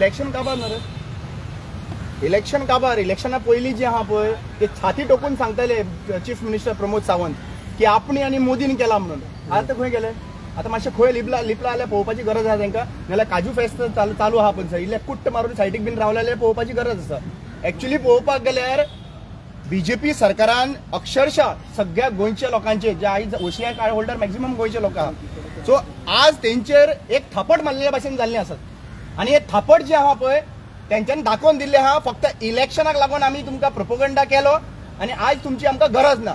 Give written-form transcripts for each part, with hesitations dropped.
Election काबार ना रे, election काबार. इलेक्शना पयलीं जे आहा पळय ते छाती टोकून सांगताले चीफ मिनिस्टर प्रमोद सावंत की आपणी आनी मोदीन केला म्हणून. आता खंय गेले? आता मातशें खंय लिपला जाल्यार पळोवपाची गरज आसा तांकां. नाल्यार काजू फेस्त चालू आहा पण इल्ले कुट्ट मारून सायडीक बीन रावले जाल्यार पळोवपाची गरज आसा. एक्चुअली पळोवपाक गेल्यार बीजेपी सरकारान अक्षरशः सगळ्या गोंयच्या लोकांचे जे आयज OCI कार्ड होल्डर मॅक्झिमम गोंयचे लोक आहा, सो आज तेंचेर एक थापट मारलेल्या भाशेन जाल्ली आसात. आनी हे थापट जे आहा पळय तेंच्यांनी दाखोवन दिल्ले आहा फक्त इलेक्शनाक लागून आमी तुमकां प्रोपोगंडा केलो आनी आयज तुमची आमकां गरज ना.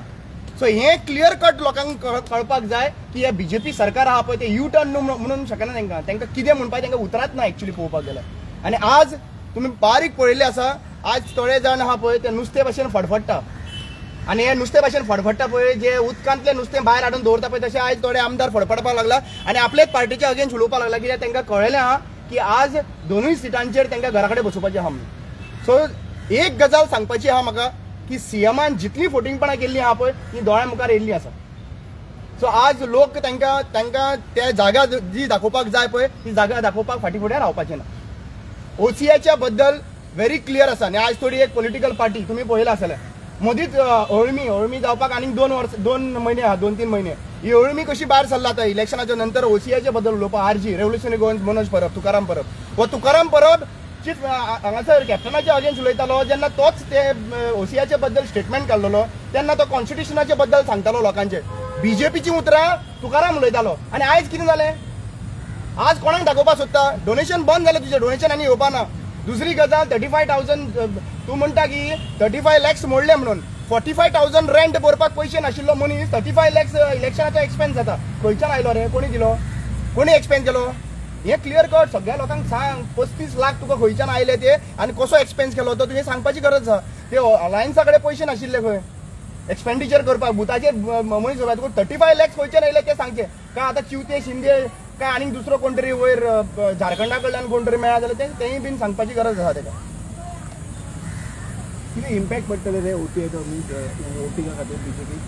सो हे क्लियर कट लोकांक कळपाक जाय की हे बीजेपी सरकार आहा पळय ते यू टर्न म्हणून शकना तांकां कितें म्हणपाक तांकां उतरात ना एक्चुअली पळोवपाक गेल्यार. आनी आज तुमी बारीक पळयल्ले आसा आज थोडे जाण आहा पळय ते नुस्ते भाशेन फडफडटा आनी हे नुस्ते भाशेन फडफडटा पळय जे उदकांतले नुस्तें भायर हाडून दवरता पळय तशें आयज थोडे आमदार फडफडपाक लागला आनी आपलेच पार्टीचे अगेन्स्ट उलोवपाक लागला कित्याक तांकां कळयलें आहा की आज दोनूय सिटांचेर तांकां घरा कडेन बसोवपाचें आहा म्हणून. सो एक गजाल सांगपाची आहा म्हाका की सीएमान जितली फोटिंगपणां केल्ली आहा पळय ती दोळ्या मुखार येयल्ली आसा. सो आज लोक तांकां त्या जागा जी दाखोवपाक जाय पळय ती जागा दाखोवपाक फाटी फुडें रावपाचें ना. OCIच्या बद्दल व्हेरी क्लियर आसा. आनी आज थोडी एक पॉलिटिकल पार्टी तुमी पळयला आसल्यार मदींच अळमी जावपाक आनीक 2 म्हयने आहा 2-3 म्हयने. ही अळमी कशी भायर सरला आतां इलेक्शनाच्या नंतर OCIच्या बद्दल उलोवपाक RG revolutionary Goans Manoj Parab Tukaram Parab chief हांगासर कॅप्टनाच्या अगेन्स्ट उलयतालो. जेन्ना तोच ते OCIच्या बद्दल स्टेटमेंट काडलेलो तेन्ना तो कॉन्स्टिट्युशनाच्या बद्दल सांगतालो लोकांचे. बीजेपीची उतरां तुकाराम उलयतालो. आनी आयज कितें जालें? आज कोणाक दाखोवपाक सोदता? डोनेशन बंद जालें तुजें, डोनेशन आनी येवपा ना. दुसरी गजाल 35,000 तूं म्हणटा की 35 lakhs मोडले म्हणून. 45,000 रेंट भरपाक पयशे नाशिल्लो मनीस 35 lakhs इलेक्शनाचो एक्सपेन्स जाता. खंयच्यान आयलो रे? कोणी दिलो? कोणी एक्सपेन्स केलो? हे क्लियर कट सगळ्या लोकांक सांग. 35 लाख तुका खंयच्यान आयले ते आनी कसो एक्सपेन्स केलो तो तुवें सांगपाची गरज आसा. ते अलायन्सा कडेन पयशे नाशिल्ले खंय एक्सपेंडिचर करपाक बुथाचेर मनीस तुका 35 lakhs खंयच्यान आयले ते सांगचे काय. आतां चिवते शिंदे काय आनीक दुसरो कोण तरी वयर झारखंडा कडल्यान कोण तरी मेळ्ळा जाल्यार तेंय बीन सांगपाची गरज आसा ताका. कितें इम्पॅक्ट पडटले रे वोटिंगा खातीर बीजेपी?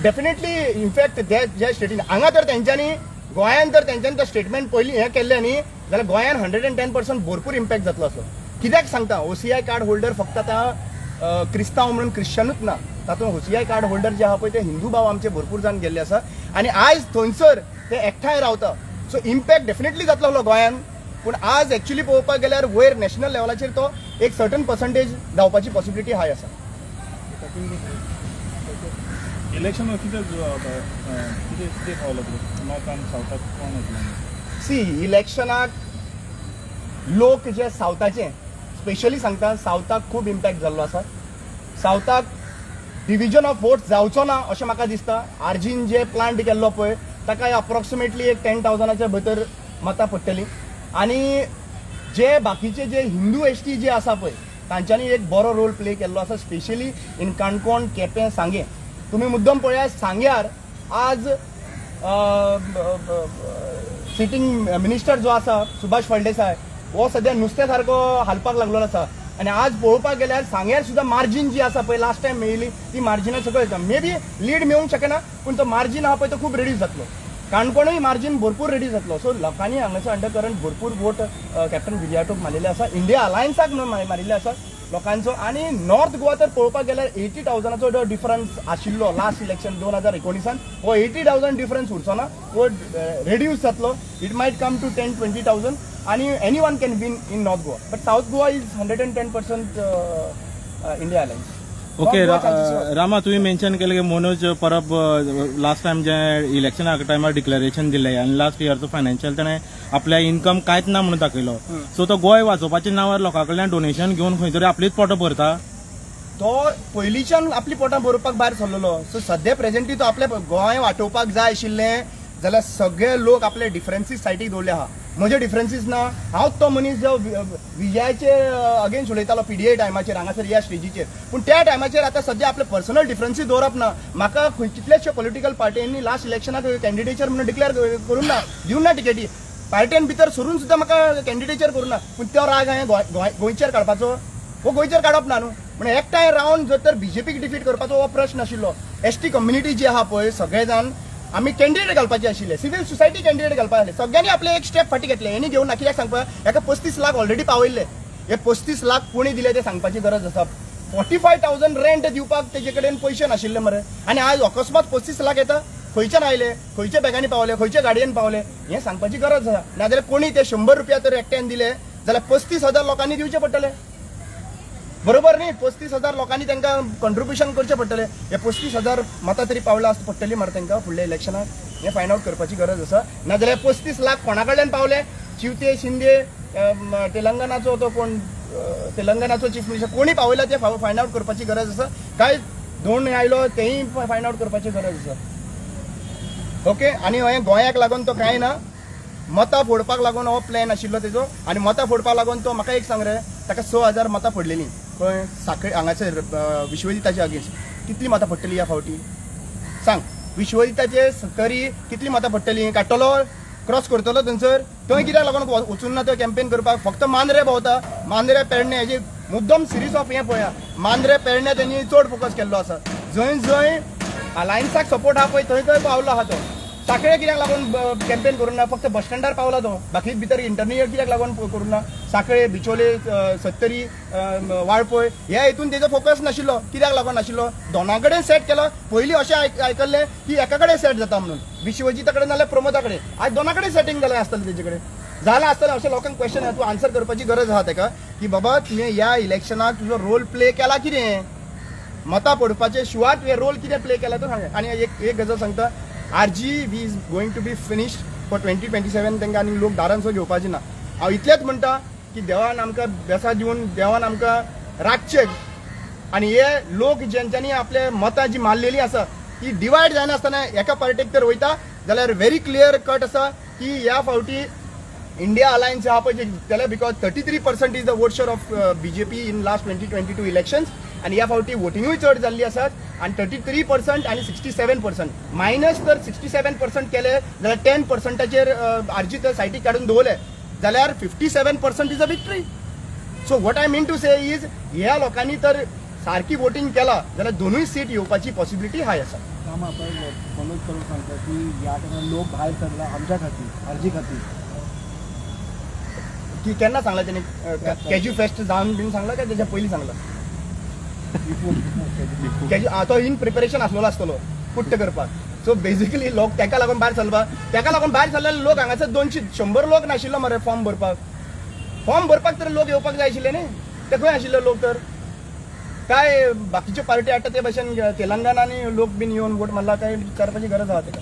डेफिनेटली इनफॅक्ट जे स्टेटीन हांगा तर तेंच्यांनी गोंयांत तर तेंच्यांनी तो स्टेटमेंट पयलीं हें केल्लें न्ही जाल्यार गोंयांत 110% भरपूर इम्पॅक्ट जातलो असो. कित्याक सांगता OCI कार्ड होल्डर फक्त आतां क्रिस्तांव म्हणून क्रिश्चनूच ना, तातूंत OCI कार्ड होल्डर जे आहा पळय ते हिंदू भाव आमचे भरपूर जाण गेल्ले आसा आनी आयज थंयसर ते एकठांय रावता. सो इम्पॅक्ट डेफिनेटली जातलो गोंयांत. पूण आज एक्चुअली पळोवपाक गेल्यार वयर नॅशनल लेवलाचेर तो एक सर्टन पर्संटेज जावपाची पॉसिबिलिटी हाय आसा. इलेक्शन कितें पावलो नॉर्थ आनी सावथाक कोण येतलो? सी इलेक्शनाक लोक जे सावथाचे स्पेशली सांगता सावथाक खूब इम्पॅक्ट जाल्लो आसा. सावथाक डिविजन ऑफ वोट्स जावचो ना अशें म्हाका दिसता. RGन जे प्लांट केल्लो पळय ताका अप्रॉक्सिमेटली एक 10,000च्या भितर मतां पडटलीं. आनी जे बाकीचे जे हिंदू ST जे आसा पळय तांच्यांनी एक बरो रोल प्ले केल्लो आसा स्पेशली इन काणकोण, केपें, सांगे. तुमी मुद्दम पळयात सांग्यार आज सिटींग मिनिस्टर जो आसा सुभाष फळदेसाय हो सद्या नुस्त्या सारको हालपाक लागलो आसा. आनी आज पळोवपाक गेल्यार सांग्यार सुद्दां मार्जीन जी आसा पळय लास्ट टायम मेळिल्ली ती मार्जिना सकयल मे बी लीड मेळूंक शकना पूण तो मार्जीन आहा पळय तो खूब रेड्यूस जातलो. काणकोणूय मार्जीन भरपूर रेड्यूस जातलो. सो लोकांनी हांगासर अंडरकरंट भरपूर वोट कॅप्टन विजयाटोक मारिल्ले आसा. इंडिया अलायन्साक म्हणून मारिल्ले आसा लोकांचो. आनी नॉर्थ गोवा तर पळोवपाक गेल्यार 80,000चो जो डिफरन्स आशिल्लो लास्ट इलेक्शन 2019 हो 80,000 डिफरन्स उरचो ना, वो रेड्यूस जातलो. इट मायट कम टू 10-20,000 आनी anyone can win in north Goa. But south Goa is 110% India alliance. Okay Rama, तुम्ही मेन्शन केले की मनोज परब लास्ट टाइम जे इलेक्शना टायमार डिक्लेरेशन दिले आनी लास्ट इयरचो फायनान्शियल ताणें आपल्या इन्कम कांयच ना म्हणून दाखयलो. सो तो गोंय वाचोवपाच्या नांवार लोकां कडल्यान डोनेशन घेवन खंय तरी आपलीच पोटां भरता. तो पयलींच्यान आपली पोटां भरपाक भायर सरलेलो. सो सद्या प्रेझेंटली तो आपले गोंय वाटोवपाक जाय आशिल्लें जाल्यार सगळे लोक आपले डिफरन्सीस सायडीक दवरले आहा. म्हजे डिफरन्सीस ना. हांवच तो मनीस जो विजयाचे अगेन्स्ट उलयतालो PDA टायमाचेर हांगासर ह्या स्टेजीचेर. पूण त्या टायमाचेर आतां सद्या आपले पर्सनल डिफरन्सीस दवरप ना. म्हाका कितलेशे पॉलिटिकल पार्टींनी लास्ट इलेक्शनाक कॅन्डिडेचर म्हणून डिक्लेअर करूं ना, दिवं ना टिकेटी. पार्टीन भितर सरून सुद्दां म्हाका कॅन्डिडेचर करूं ना. पूण तो राग हांवें गोंयचेर काडपाचो हो गोंयचेर काडप ना न्हू. म्हणजे एकठांय रावन जर तर BJPक डिफीट करपाचो हो प्रश्न आशिल्लो. ST कम्युनिटी जी आहा पळय सगळे जाण आम्ही कॅन्डिडेट घालपाचे आशिल्ले, सिव्हिल सोसायटी कॅन्डिडेट घालपाक आसले. सगळ्यांनी आपले एक स्टेप फाटी घेतले. हेनी घेऊन ना कित्याक सांगपा, हेका 35 लाख ऑलरेडी पावयल्ले. हे 35 लाख कोणी दिले ते सांगपाची गरज आसा. 45,000 रेंट दिवपाक तेजे कडेन पयशे नाशिल्ले मरे, आणि आज अकस्मात 35 लाख येता. खंयच्यान आयले, खंयच्या बॅगांनी पावले, खंयच्या गाडयेन पावले, हे सांगपाची गरज आसा. नाजाल्यार कोणी ते 100 रुपया तर एकट्यान दिले जाल्यार 35,000 लोकांनी दिवचे पडटले. बरोबर न्ही? 35,000 लोकांनी तांकां कॉन्ट्रिब्युशन करचें पडटलें. हे 35,000 मतां तरी पावला आसता पडटली मरे तांकां फुडल्या इलेक्शनाक. हें फायंड आउट करपाची गरज आसा. नाजाल्यार 35 लाख कोणा कडल्यान पावले? चिवते, शिंदे, तेलंगणाचो तो कोण, तेलंगणाचो चीफ मिनिस्टर कोणी पावयला ते फायंड आउट करपाची गरज आसा. काय दोन आयलो तेही फायंड आउट करपाची गरज आसा. ओके. आणि हे गोंयाक लागून तो कांय ना, मतां फोडपाक लागून हो प्लॅन आशिल्लो तेजो. आणि मतां फोडपाक लागून तो म्हाका एक सांग रे, ताका 6,000 मतां पडलेलीं खंय साखळे हांगासर विश्वजिताचे अगेन्स्ट. कितली मतां पडटली ह्या फावटी सांग? विश्वजिताचे तरी कितली मतां पडटली? काडटलो, क्रॉस करतलो थंयसर? थंय कित्याक लागून वचून ना तो कॅम्पेन करपाक? फक्त मांद्रे भोंवता, मांद्रे पेडणे हेजी मुद्दम सिरीज ऑफ हें पळया. मांद्रे पेडणे तेणी चड फोकस केल्लो आसा. जंय जंय अलायन्साक सपोर्ट आहा पळय थंय थंय पावलो आहा तो. साखळे कित्याक लागून कॅम्पेन करूं ना? फक्त बस स्टँडार पावला तो. बाकी भितर इंटरमिडिएट कित्याक लागून करूं ना? साखळे, बिचोले, सत्तरी, वाळपय ह्या हितून तेजो फोकस नाशिल्लो. कित्याक लागून नाशिल्लो? दोना कडेन सेट केलो. पयलीं अशें आयकल्लें की एका कडेन सेट जाता म्हणून, विश्वजिता कडेन नाल्यार प्रमोदा कडेन. आज दोना कडेन सेटिंग जालें आसतलें तेजे कडेन. जालां आसतलें अशें लोकांक क्वेश्चन तूं आन्सर करपाची गरज आहा ताका की बाबा तुवें ह्या इलेक्शनाक तुजो रोल प्ले केला कितें? मतां पडपाचे शिवाय तुवें रोल कितें प्ले केला तो सांग. आनी एक गजाल सांगता, RGV is going to be finished for 2027. तांकां आनी लोक दारांचो घेवपाचे ना. हांव इतलेंच म्हणटा की देवान आमकां बेसा दिवन देवान आमकां राखचें. आनी हे लोक जेंच्यांनी आपले मतां जी मारलेली आसा ती डिवायड जायनासतना एका पार्टीक तर वयता जाल्यार व्हेरी क्लियर कट आसा की ह्या फावटी इंडिया अलायन्स आहा पळय जाल्यार because 33% is the vote share of BJP in last 2022 elections. आणि या फावटी वोटिंगूय चड जाल्ली आसात. आणि 33% आणि 67%. मायनस जर 67% केले जाल्यार 10%चेर RG तर सायटीक काडून दवरले जाल्यार 57% is a victory. So what I mean to say is ह्या लोकांनी तर सारकी वोटिंग केला जाल्यार दोनूय सीट येवपाची पॉसिबिलिटी हाय आसा. काम आपण मनोज करून सांगता की या टायमार लोक भायर सरला आमच्या खातीर, अर्जी खातीर. की केन्ना सांगला त्यांनी? कॅज्यू फेस्ट जावन बीन सांगला काय त्याच्या पयलीं सांगला? तो इन प्रिपरेशन आसतलो पुट्ट करपाक. सो बेसिकली लोक तेका लागून भायर सरला. तेका लागून भायर सरलेले लोक हांगासर 200 लोक नाशिल्लो मरे फॉर्म भरपाक तर लोक येवपाक जाय आशिल्ले न्ही. ते खंय आशिल्ले लोक तर? काय बाकीच्यो पार्टी हाडटा ते भशेन तेलंगणानी लोक बीन येवन वोट मारला काय विचारपाची गरज आहा तेका.